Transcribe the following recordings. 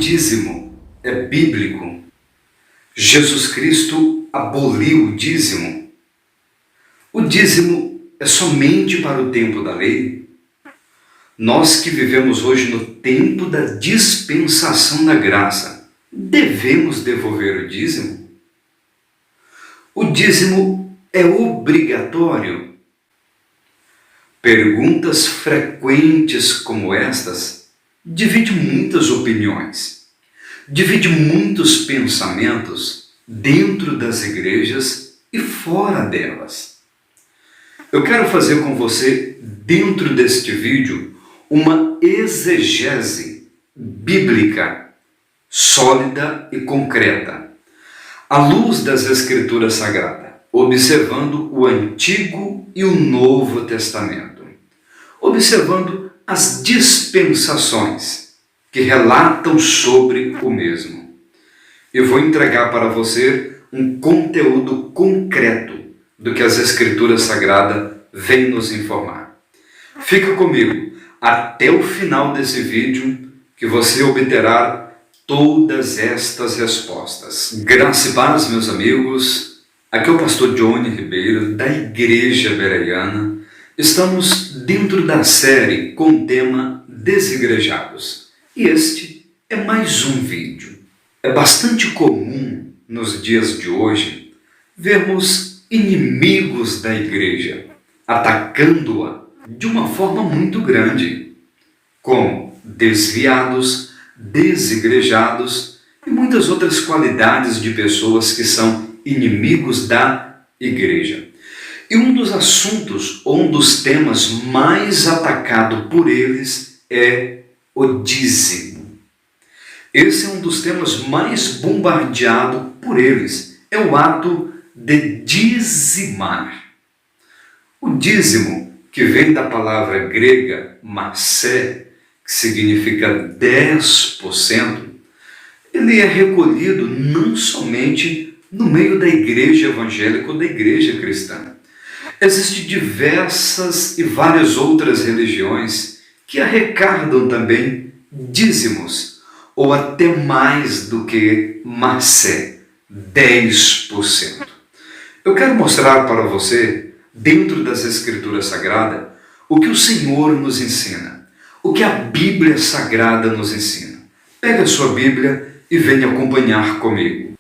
dízimo é bíblico? Jesus Cristo aboliu o dízimo? O dízimo é somente para o tempo da lei? Nós que vivemos hoje no tempo da dispensação da graça, devemos devolver o dízimo? O dízimo é obrigatório? Perguntas frequentes como estas dividem muitas opiniões, dividem muitos pensamentos dentro das igrejas e fora delas. Eu quero fazer com você, dentro deste vídeo, uma exegese bíblica sólida e concreta, à luz das Escrituras Sagradas, observando o Antigo e o Novo Testamento, observando as dispensações que relatam sobre o mesmo. Eu vou entregar para você um conteúdo concreto do que as Escrituras Sagradas vêm nos informar. Fica comigo até o final desse vídeo que você obterá todas estas respostas. Graça e paz, meus amigos. Aqui é o pastor Johnny Ribeiro, da Igreja Bereana. Estamos dentro da série com o tema Desigrejados. E este é mais um vídeo. É bastante comum nos dias de hoje vermos inimigos da igreja atacando-a de uma forma muito grande, como desviados, desigrejados e muitas outras qualidades de pessoas que são inimigos da igreja. E um dos assuntos, ou um dos temas mais atacado por eles é o dízimo. Esse é um dos temas mais bombardeado por eles. É o ato de dizimar. O dízimo, que vem da palavra grega massé, que significa 10%, ele é recolhido não somente no meio da igreja evangélica ou da igreja cristã. Existem diversas e várias outras religiões que arrecadam também dízimos, ou até mais do que massé, 10%. Eu quero mostrar para você, dentro das Escrituras Sagradas, o que o Senhor nos ensina, o que a Bíblia Sagrada nos ensina. Pega a sua Bíblia e venha acompanhar comigo.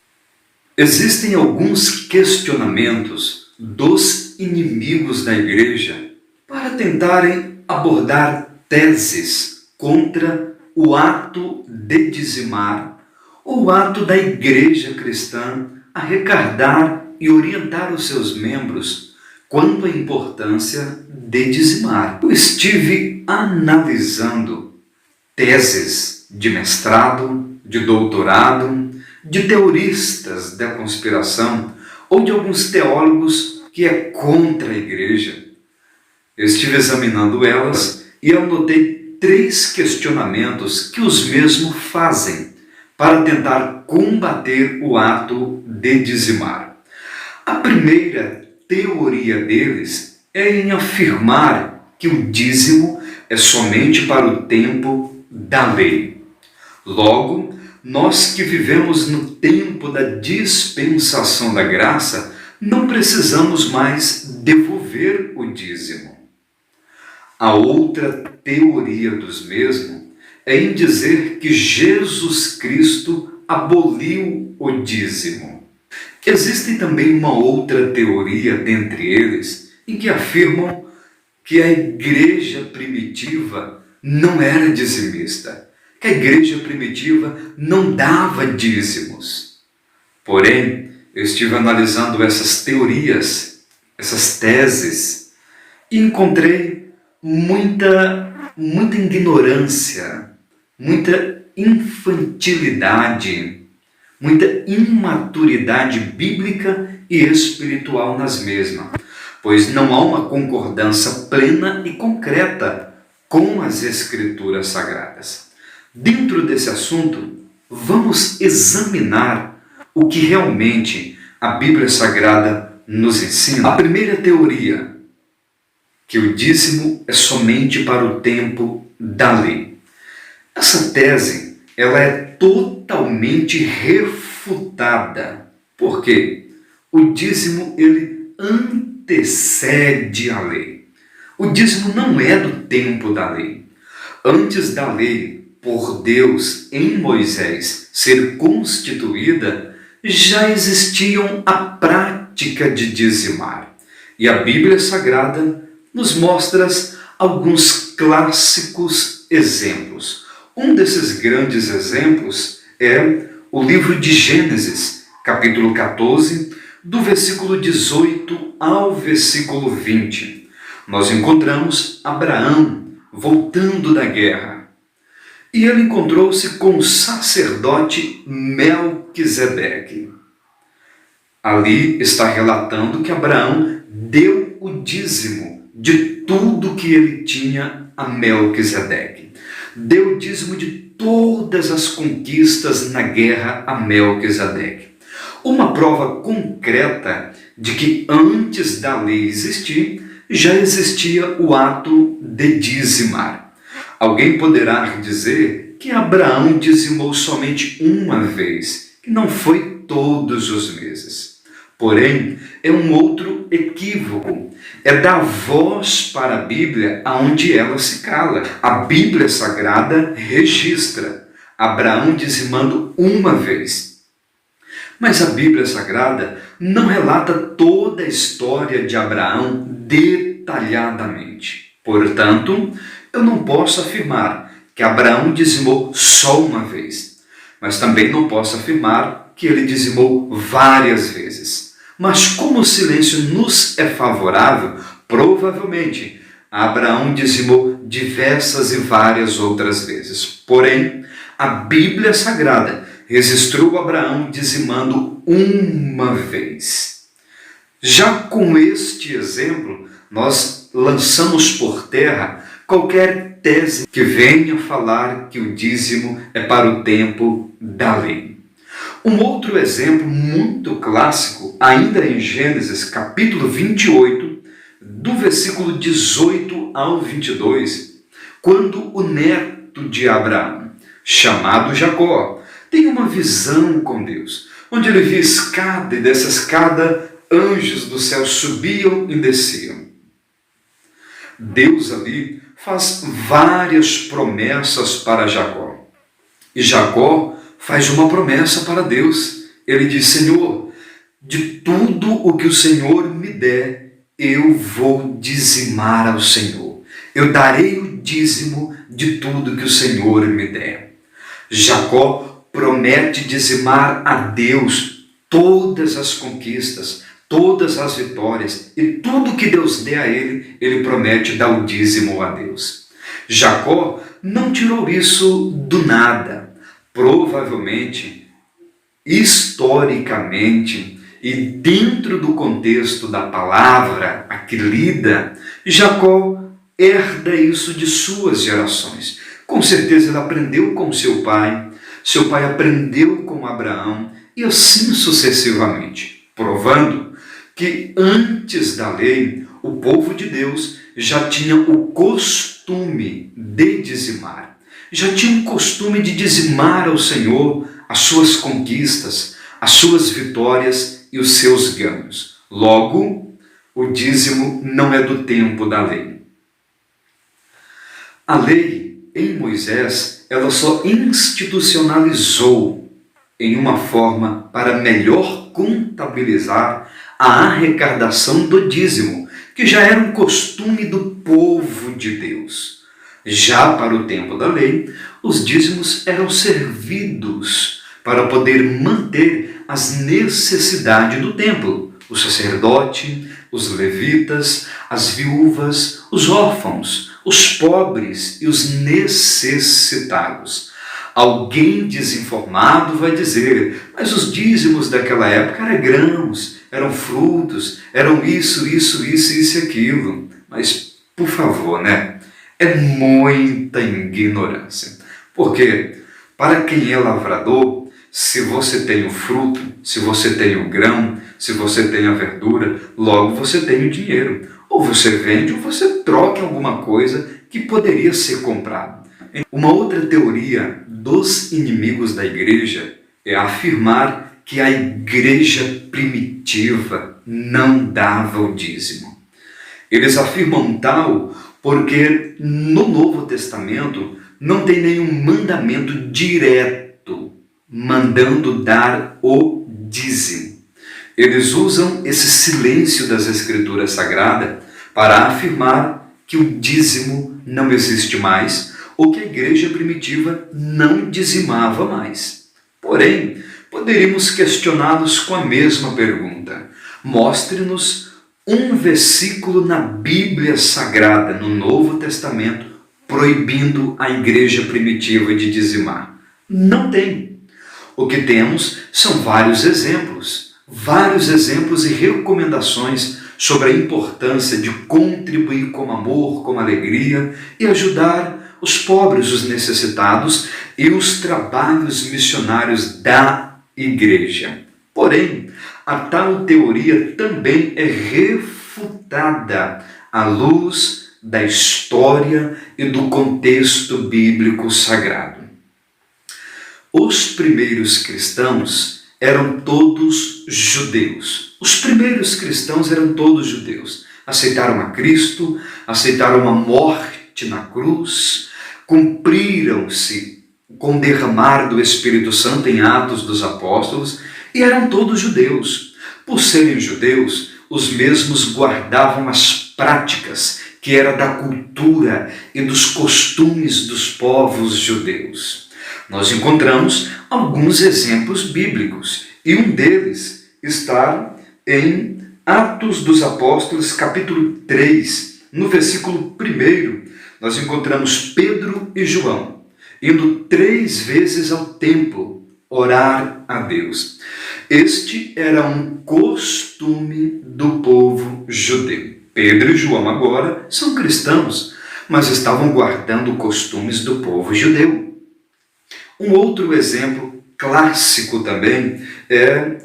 Existem alguns questionamentos dos inimigos da igreja para tentarem abordar teses contra o ato de dizimar ou o ato da igreja cristã arrecadar e orientar os seus membros quanto à importância de dizimar. Eu estive analisando teses de mestrado, de doutorado, de teoristas da conspiração ou de alguns teólogos que é contra a igreja. Eu estive examinando elas e anotei 3 questionamentos que os mesmos fazem para tentar combater o ato de dizimar. A primeira teoria deles é em afirmar que o dízimo é somente para o tempo da lei. Logo, nós que vivemos no tempo da dispensação da graça, não precisamos mais devolver o dízimo. A outra teoria dos mesmos é em dizer que Jesus Cristo aboliu o dízimo. Existe também uma outra teoria dentre eles em que afirmam que a igreja primitiva não era dizimista, que a igreja primitiva não dava dízimos. Porém, eu estive analisando essas teorias, essas teses, e encontrei muita ignorância, muita infantilidade, muita imaturidade bíblica e espiritual nas mesmas, pois não há uma concordância plena e concreta com as Escrituras Sagradas. Dentro desse assunto, vamos examinar o que realmente a Bíblia Sagrada nos ensina. A primeira teoria, que o dízimo é somente para o tempo da lei. Essa tese ela é totalmente refutada. Por quê? O dízimo, ele antecede a lei. O dízimo não é do tempo da lei. Antes da lei, por Deus, em Moisés, ser constituída, já existiam a prática de dizimar. E a Bíblia Sagrada nos mostra alguns clássicos exemplos. Um desses grandes exemplos é o livro de Gênesis, capítulo 14, do versículo 18 ao versículo 20. Nós encontramos Abraão voltando da guerra. E ele encontrou-se com o sacerdote Melquisedeque. Ali está relatando que Abraão deu o dízimo de tudo que ele tinha a Melquisedeque. Deu o dízimo de todas as conquistas na guerra a Melquisedeque. Uma prova concreta de que antes da lei existir, já existia o ato de dizimar. Alguém poderá dizer que Abraão dizimou somente uma vez, que não foi todos os meses. Porém, é um outro equívoco. É dar voz para a Bíblia aonde ela se cala. A Bíblia Sagrada registra Abraão dizimando uma vez. Mas a Bíblia Sagrada não relata toda a história de Abraão detalhadamente. Portanto, eu não posso afirmar que Abraão dizimou só uma vez, mas também não posso afirmar que ele dizimou várias vezes. Mas como o silêncio nos é favorável, provavelmente Abraão dizimou diversas e várias outras vezes. Porém, a Bíblia Sagrada registrou Abraão dizimando uma vez. Já com este exemplo, nós lançamos por terra qualquer tese que venha falar que o dízimo é para o tempo da lei. Um outro exemplo muito clássico, ainda em Gênesis capítulo 28, do versículo 18 ao 22, quando o neto de Abraão, chamado Jacó, tem uma visão com Deus, onde ele vê escada, e dessa escada anjos do céu subiam e desciam. Deus ali faz várias promessas para Jacó. E Jacó faz uma promessa para Deus. Ele diz: Senhor, de tudo o que o Senhor me der, eu vou dizimar ao Senhor. Eu darei o dízimo de tudo que o Senhor me der. Jacó promete dizimar a Deus todas as conquistas, todas as vitórias, e tudo que Deus der a ele, ele promete dar o dízimo a Deus. Jacó não tirou isso do nada. Provavelmente, historicamente, e dentro do contexto da palavra aqui lida, Jacó herda isso de suas gerações. Com certeza ele aprendeu com seu pai aprendeu com Abraão, e assim sucessivamente, provando que antes da lei, o povo de Deus já tinha o costume de dizimar. Já tinha o costume de dizimar ao Senhor as suas conquistas, as suas vitórias e os seus ganhos. Logo, o dízimo não é do tempo da lei. A lei, em Moisés, ela só institucionalizou em uma forma para melhor contabilizar a arrecadação do dízimo, que já era um costume do povo de Deus. Já para o tempo da lei, os dízimos eram servidos para poder manter as necessidades do templo. O sacerdote, os levitas, as viúvas, os órfãos, os pobres e os necessitados. Alguém desinformado vai dizer: mas os dízimos daquela época eram grãos, eram frutos, eram isso e aquilo. Mas, por favor, né? É muita ignorância. Porque, para quem é lavrador, se você tem o fruto, se você tem o grão, se você tem a verdura, logo você tem o dinheiro. Ou você vende ou você troca alguma coisa que poderia ser comprado. Uma outra teoria dos inimigos da igreja é afirmar que a igreja primitiva não dava o dízimo. Eles afirmam tal porque no Novo Testamento não tem nenhum mandamento direto mandando dar o dízimo. Eles usam esse silêncio das Escrituras Sagradas para afirmar que o dízimo não existe mais ou que a igreja primitiva não dizimava mais. Porém, poderíamos questioná-los com a mesma pergunta. Mostre-nos um versículo na Bíblia Sagrada, no Novo Testamento, proibindo a igreja primitiva de dizimar. Não tem. O que temos são vários exemplos e recomendações sobre a importância de contribuir com amor, com alegria e ajudar os pobres, os necessitados e os trabalhos missionários da igreja. Porém, a tal teoria também é refutada à luz da história e do contexto bíblico sagrado. Os primeiros cristãos eram todos judeus. Os primeiros cristãos eram todos judeus. Aceitaram a Cristo, aceitaram a morte na cruz, cumpriram-se com o derramar do Espírito Santo em Atos dos Apóstolos e eram todos judeus. Por serem judeus, os mesmos guardavam as práticas que era da cultura e dos costumes dos povos judeus. Nós encontramos alguns exemplos bíblicos e um deles está em Atos dos Apóstolos, capítulo 3, no versículo 1, nós encontramos Pedro e João indo 3 vezes ao templo orar a Deus. Este era um costume do povo judeu. Pedro e João agora são cristãos, mas estavam guardando costumes do povo judeu. Um outro exemplo clássico também é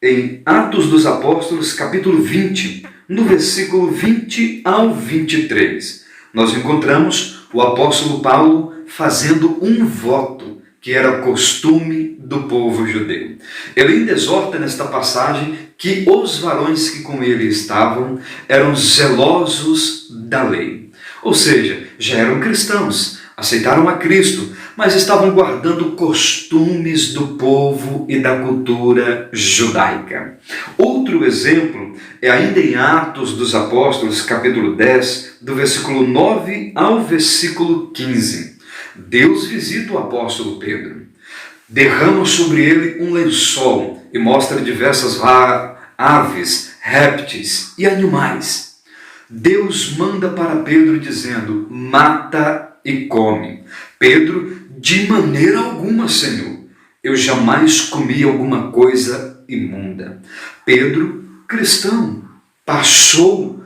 em Atos dos Apóstolos, capítulo 20, no versículo 20 ao 23. Nós encontramos o apóstolo Paulo fazendo um voto que era costume do povo judeu. Ele ainda exorta nesta passagem que os varões que com ele estavam eram zelosos da lei. Ou seja, já eram cristãos, aceitaram a Cristo, mas estavam guardando costumes do povo e da cultura judaica. Outro exemplo é ainda em Atos dos Apóstolos, capítulo 10, do versículo 9 ao versículo 15. Deus visita o apóstolo Pedro, derrama sobre ele um lençol e mostra diversas aves, répteis e animais. Deus manda para Pedro dizendo: mata e come. Pedro: de maneira alguma, Senhor, eu jamais comi alguma coisa imunda. Pedro, cristão, passou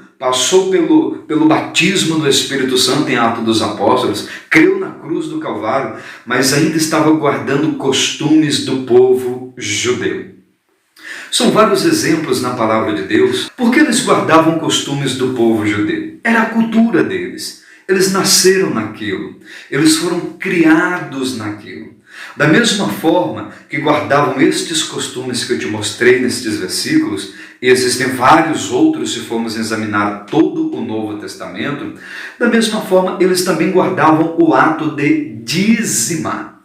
pelo batismo do Espírito Santo em Atos dos Apóstolos, creu na cruz do Calvário, mas ainda estava guardando costumes do povo judeu. São vários exemplos na palavra de Deus, porque eles guardavam costumes do povo judeu. Era a cultura deles. Eles nasceram naquilo, eles foram criados naquilo. Da mesma forma que guardavam estes costumes que eu te mostrei nestes versículos, e existem vários outros se formos examinar todo o Novo Testamento, da mesma forma eles também guardavam o ato de dizimar.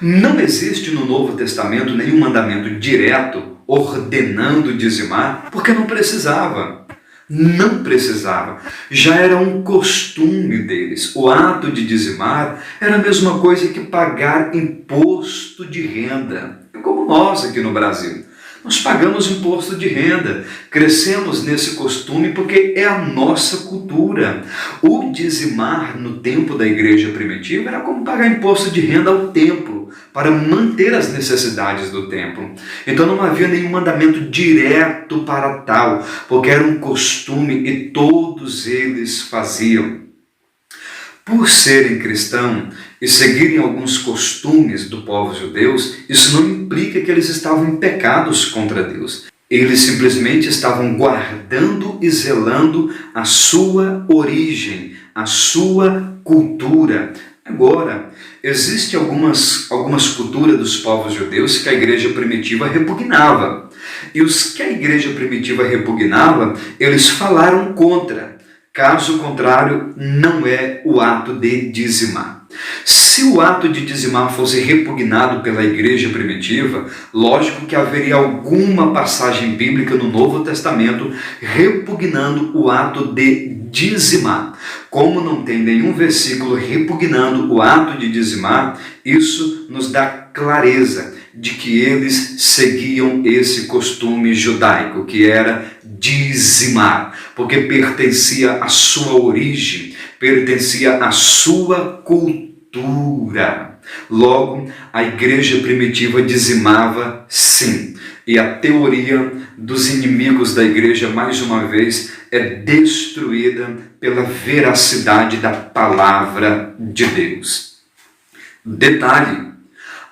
Não existe no Novo Testamento nenhum mandamento direto ordenando dizimar, porque não precisava. Não precisava, já era um costume deles. O ato de dizimar era a mesma coisa que pagar imposto de renda, como nós aqui no Brasil. Nós pagamos imposto de renda, crescemos nesse costume porque é a nossa cultura. O dizimar no tempo da igreja primitiva era como pagar imposto de renda ao templo, para manter as necessidades do templo. Então não havia nenhum mandamento direto para tal, porque era um costume e todos eles faziam. Por serem cristãos e seguirem alguns costumes do povo judeus, isso não implica que eles estavam em pecados contra Deus. Eles simplesmente estavam guardando e zelando a sua origem, a sua cultura, Agora, existem algumas culturas dos povos judeus que a igreja primitiva repugnava. E os que a igreja primitiva repugnava, eles falaram contra. Caso contrário, não é o ato de dizimar. Se o ato de dizimar fosse repugnado pela igreja primitiva, lógico que haveria alguma passagem bíblica no Novo Testamento repugnando o ato de dizimar. Como não tem nenhum versículo repugnando o ato de dizimar, isso nos dá clareza de que eles seguiam esse costume judaico, que era dizimar, porque pertencia à sua origem, pertencia à sua cultura. Logo, a igreja primitiva dizimava sim. E a teoria dos inimigos da igreja, mais uma vez, é destruída pela veracidade da palavra de Deus. Detalhe: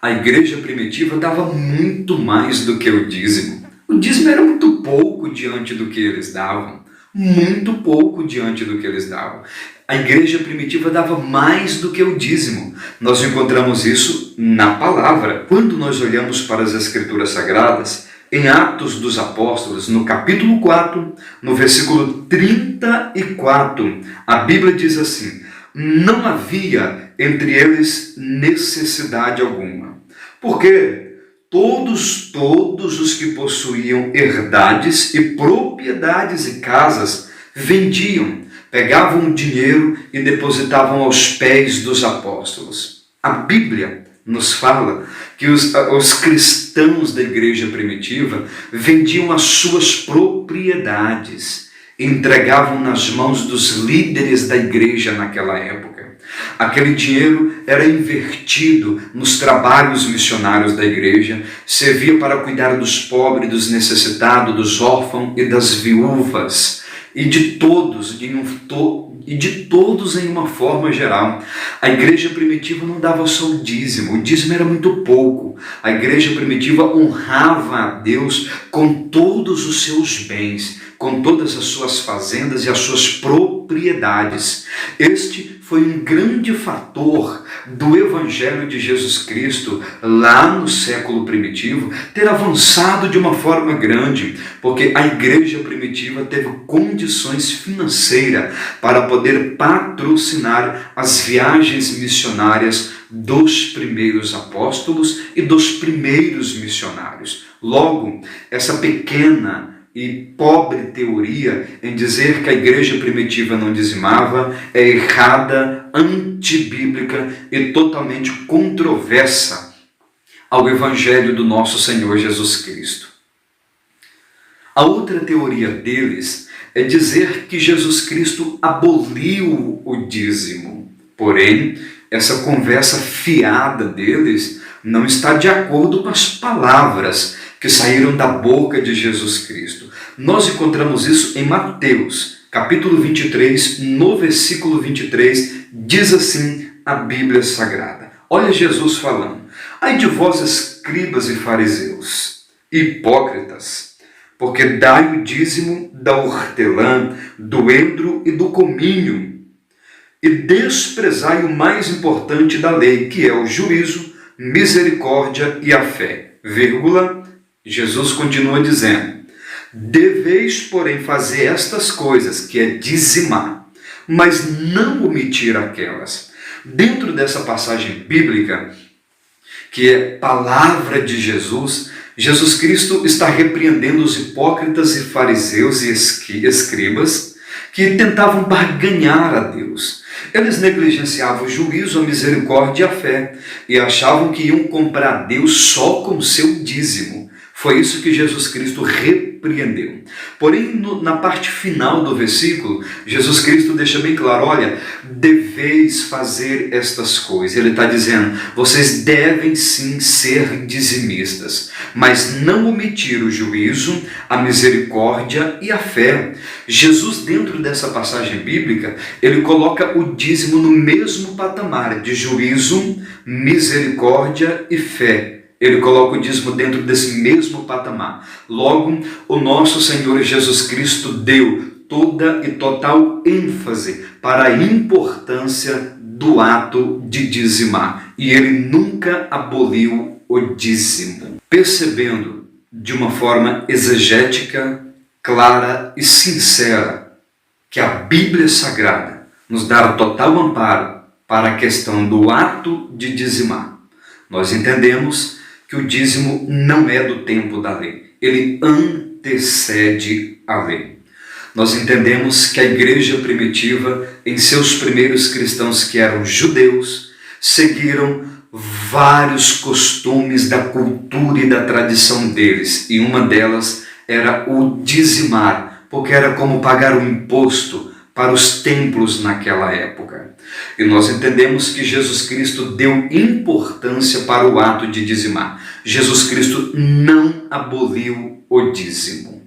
a igreja primitiva dava muito mais do que o dízimo. O dízimo era muito pouco diante do que eles davam. Muito pouco diante do que eles davam. A igreja primitiva dava mais do que o dízimo. Nós encontramos isso na palavra. Quando nós olhamos para as Escrituras Sagradas, em Atos dos Apóstolos, no capítulo 4, no versículo 34, a Bíblia diz assim: não havia entre eles necessidade alguma, porque todos os que possuíam herdades e propriedades e casas vendiam, pegavam o dinheiro e depositavam aos pés dos apóstolos. A Bíblia nos fala que os cristãos da igreja primitiva vendiam as suas propriedades e entregavam nas mãos dos líderes da igreja naquela época. Aquele dinheiro era invertido nos trabalhos missionários da igreja, servia para cuidar dos pobres, dos necessitados, dos órfãos e das viúvas, e de todos em uma forma geral. A igreja primitiva não dava só o dízimo era muito pouco. A igreja primitiva honrava a Deus com todos os seus bens, com todas as suas fazendas e as suas propriedades. Este foi um grande fator do Evangelho de Jesus Cristo lá no século primitivo ter avançado de uma forma grande, porque a igreja primitiva teve condições financeiras para poder patrocinar as viagens missionárias dos primeiros apóstolos e dos primeiros missionários. Logo, essa pequena e pobre teoria em dizer que a igreja primitiva não dizimava é errada, antibíblica e totalmente controversa ao Evangelho do nosso Senhor Jesus Cristo. A outra teoria deles é dizer que Jesus Cristo aboliu o dízimo. Porém, essa conversa fiada deles não está de acordo com as palavras que saíram da boca de Jesus Cristo. Nós encontramos isso em Mateus, capítulo 23, no versículo 23, diz assim a Bíblia Sagrada. Olha Jesus falando: ai de vós, escribas e fariseus, hipócritas, porque dai o dízimo da hortelã, do endro e do cominho, e desprezai o mais importante da lei, que é o juízo, misericórdia e a fé. Jesus continua dizendo: deveis, porém, fazer estas coisas, que é dizimar, mas não omitir aquelas. Dentro dessa passagem bíblica, que é palavra de Jesus, Jesus Cristo está repreendendo os hipócritas e fariseus e escribas que tentavam barganhar a Deus. Eles negligenciavam o juízo, a misericórdia e a fé e achavam que iam comprar Deus só com o seu dízimo. Foi isso que Jesus Cristo repreendeu. Porém, na parte final do versículo, Jesus Cristo deixa bem claro: olha, deveis fazer estas coisas. Ele está dizendo, vocês devem sim ser dizimistas, mas não omitir o juízo, a misericórdia e a fé. Jesus, dentro dessa passagem bíblica, ele coloca o dízimo no mesmo patamar de juízo, misericórdia e fé. Ele coloca o dízimo dentro desse mesmo patamar. Logo, o nosso Senhor Jesus Cristo deu toda e total ênfase para a importância do ato de dizimar, e ele nunca aboliu o dízimo. Percebendo de uma forma exegética, clara e sincera que a Bíblia Sagrada nos dá total amparo para a questão do ato de dizimar, nós entendemos que o dízimo não é do tempo da lei, ele antecede a lei. Nós entendemos que a igreja primitiva, em seus primeiros cristãos que eram judeus, seguiram vários costumes da cultura e da tradição deles, e uma delas era o dizimar, porque era como pagar o imposto para os templos naquela época. E nós entendemos que Jesus Cristo deu importância para o ato de dizimar. Jesus Cristo não aboliu o dízimo.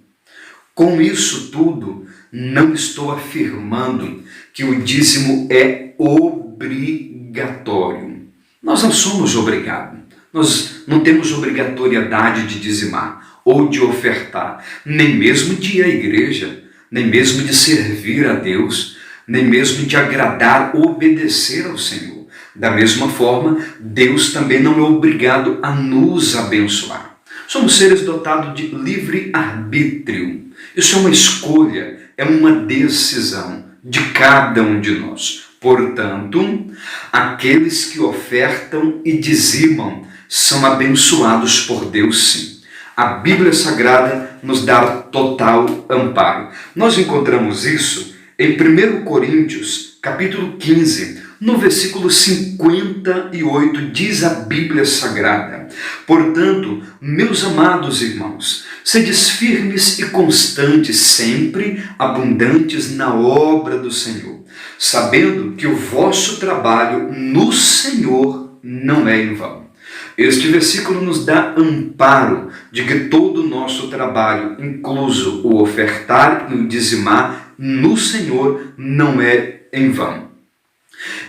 Com isso tudo, não estou afirmando que o dízimo é obrigatório. Nós não somos obrigados. Nós não temos obrigatoriedade de dizimar ou de ofertar, nem mesmo de ir à igreja, nem mesmo de servir a Deus, nem mesmo de agradar ou obedecer ao Senhor. Da mesma forma, Deus também não é obrigado a nos abençoar. Somos seres dotados de livre-arbítrio. Isso é uma escolha, é uma decisão de cada um de nós. Portanto, aqueles que ofertam e dizimam são abençoados por Deus, sim. A Bíblia Sagrada nos dá total amparo. Nós encontramos isso em 1 Coríntios, capítulo 15, no versículo 58, diz a Bíblia Sagrada: portanto, meus amados irmãos, sedes firmes e constantes, sempre abundantes na obra do Senhor, sabendo que o vosso trabalho no Senhor não é em vão. Este versículo nos dá amparo de que todo o nosso trabalho, incluso o ofertar e o dizimar, no Senhor não é em vão.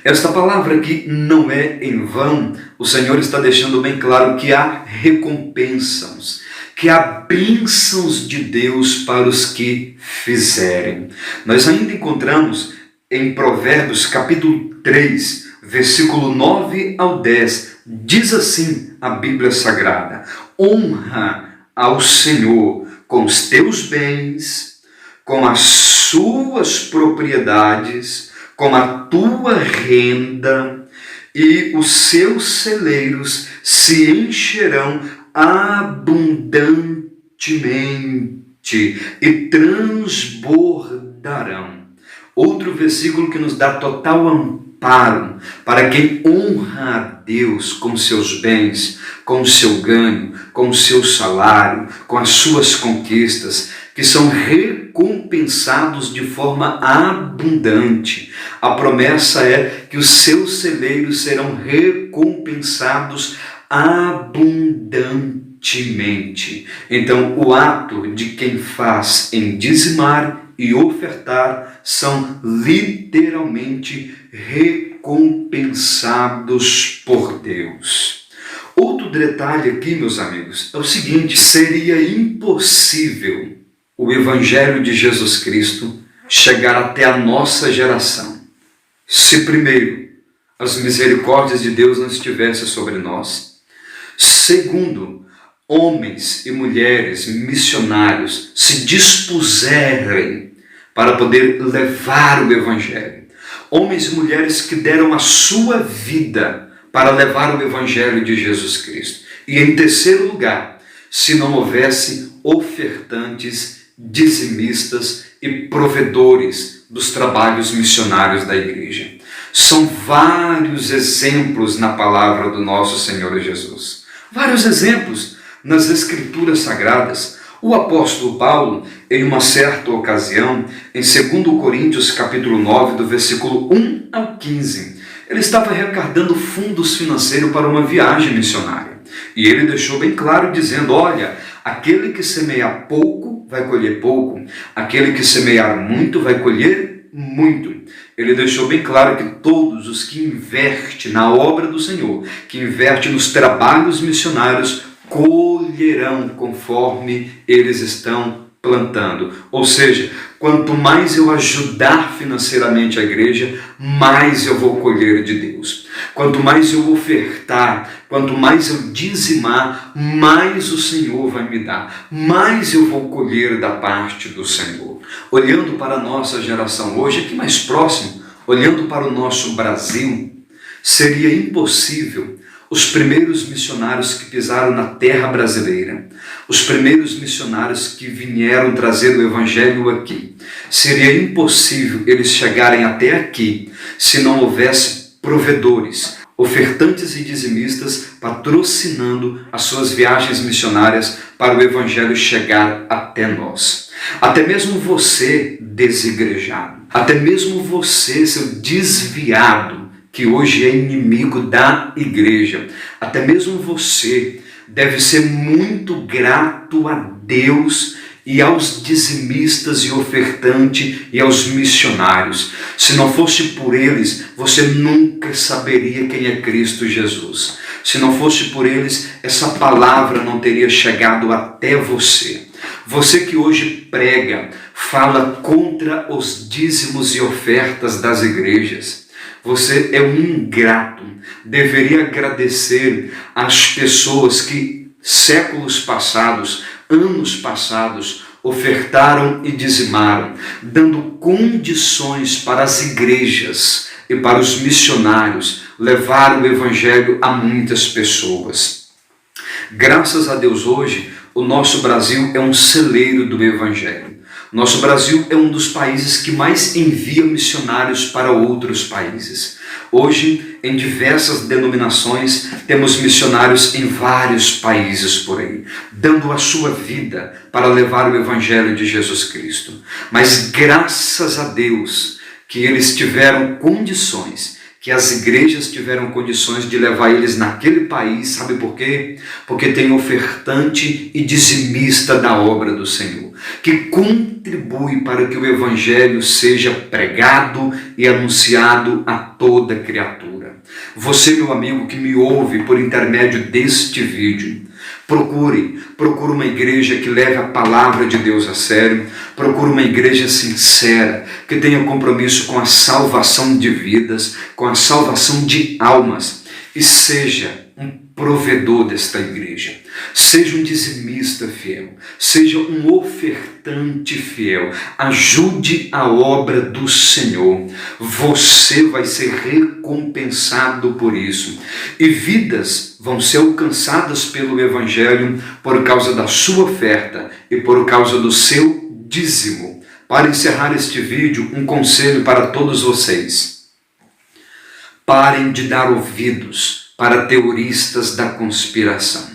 Esta palavra aqui, não é em vão, o Senhor está deixando bem claro que há recompensas, que há bênçãos de Deus para os que fizerem. Nós ainda encontramos em Provérbios capítulo 3, versículo 9 ao 10, diz assim a Bíblia Sagrada: honra ao Senhor com os teus bens, com as suas propriedades, com a tua renda, e os seus celeiros se encherão abundantemente e transbordarão. Outro versículo que nos dá total amparo para quem honra a Deus com seus bens, com o seu ganho, com o seu salário, com as suas conquistas, que são recompensados de forma abundante. A promessa é que os seus celeiros serão recompensados abundantemente. Então, o ato de quem faz em dizimar e ofertar são literalmente recompensados por Deus. Outro detalhe aqui, meus amigos, é o seguinte: seria impossível o Evangelho de Jesus Cristo chegar até a nossa geração se primeiro as misericórdias de Deus não estivessem sobre nós, segundo, homens e mulheres missionários se dispuserem para poder levar o Evangelho. Homens e mulheres que deram a sua vida para levar o Evangelho de Jesus Cristo. E em terceiro lugar, se não houvesse ofertantes, dizimistas e provedores dos trabalhos missionários da igreja. São vários exemplos na palavra do nosso Senhor Jesus. Vários exemplos nas Escrituras Sagradas. O apóstolo Paulo, em uma certa ocasião, em 2 Coríntios capítulo 9, do versículo 1 ao 15, ele estava arrecadando fundos financeiros para uma viagem missionária. E ele deixou bem claro dizendo: olha, aquele que semear pouco vai colher pouco, aquele que semear muito vai colher muito. Ele deixou bem claro que todos os que investem na obra do Senhor, que investem nos trabalhos missionários, colherão conforme eles estão plantando. Ou seja, quanto mais eu ajudar financeiramente a igreja, mais eu vou colher de Deus. Quanto mais eu ofertar, quanto mais eu dizimar, mais o Senhor vai me dar, mais eu vou colher da parte do Senhor. Olhando para a nossa geração hoje, aqui mais próximo, olhando para o nosso Brasil, seria impossível os primeiros missionários que pisaram na terra brasileira, os primeiros missionários que vieram trazer o evangelho aqui, seria impossível eles chegarem até aqui se não houvesse provedores, ofertantes e dizimistas patrocinando as suas viagens missionárias para o evangelho chegar até nós. Até mesmo você desigrejado, até mesmo você, seu desviado, que hoje é inimigo da igreja, até mesmo você deve ser muito grato a Deus e aos dizimistas e ofertantes e aos missionários. Se não fosse por eles, você nunca saberia quem é Cristo Jesus. Se não fosse por eles, essa palavra não teria chegado até você. Você que hoje prega, fala contra os dízimos e ofertas das igrejas. Você é um ingrato. Deveria agradecer às pessoas que séculos passados, anos passados, ofertaram e dizimaram, dando condições para as igrejas e para os missionários levar o evangelho a muitas pessoas. Graças a Deus hoje, o nosso Brasil é um celeiro do evangelho. Nosso Brasil é um dos países que mais envia missionários para outros países. Hoje, em diversas denominações, temos missionários em vários países por aí, dando a sua vida para levar o Evangelho de Jesus Cristo. Mas graças a Deus que eles tiveram condições, que as igrejas tiveram condições de levar eles naquele país. Sabe por quê? Porque tem ofertante e dizimista da obra do Senhor, que contribui para que o Evangelho seja pregado e anunciado a toda criatura. Você, meu amigo, que me ouve por intermédio deste vídeo, procure uma igreja que leve a palavra de Deus a sério, procure uma igreja sincera, que tenha compromisso com a salvação de vidas, com a salvação de almas, e seja um provedor desta igreja. Seja um dizimista fiel, seja um ofertante fiel, ajude a obra do Senhor. Você vai ser recompensado por isso. E vidas vão ser alcançadas pelo Evangelho por causa da sua oferta e por causa do seu dízimo. Para encerrar este vídeo, um conselho para todos vocês. Parem de dar ouvidos para teoristas da conspiração.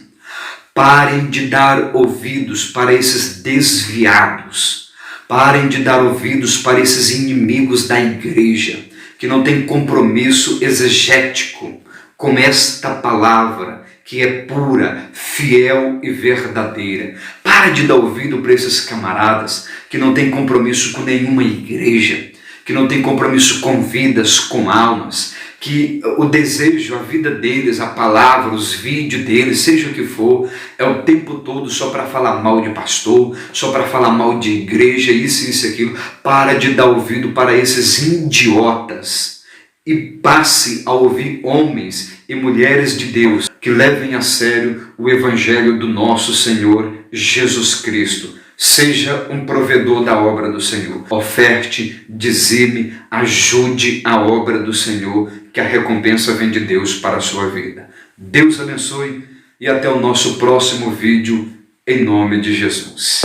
Parem de dar ouvidos para esses desviados. Parem de dar ouvidos para esses inimigos da igreja, que não têm compromisso exegético com esta palavra, que é pura, fiel e verdadeira. Para de dar ouvido para esses camaradas que não têm compromisso com nenhuma igreja, que não têm compromisso com vidas, com almas, que o desejo, a vida deles, a palavra, os vídeos deles, seja o que for, é o tempo todo só para falar mal de pastor, só para falar mal de igreja, isso e aquilo. Para de dar ouvido para esses idiotas e passe a ouvir homens e mulheres de Deus que levem a sério o Evangelho do nosso Senhor Jesus Cristo. Seja um provedor da obra do Senhor. Oferte, dizime, ajude a obra do Senhor, que a recompensa vem de Deus para a sua vida. Deus abençoe e até o nosso próximo vídeo, em nome de Jesus.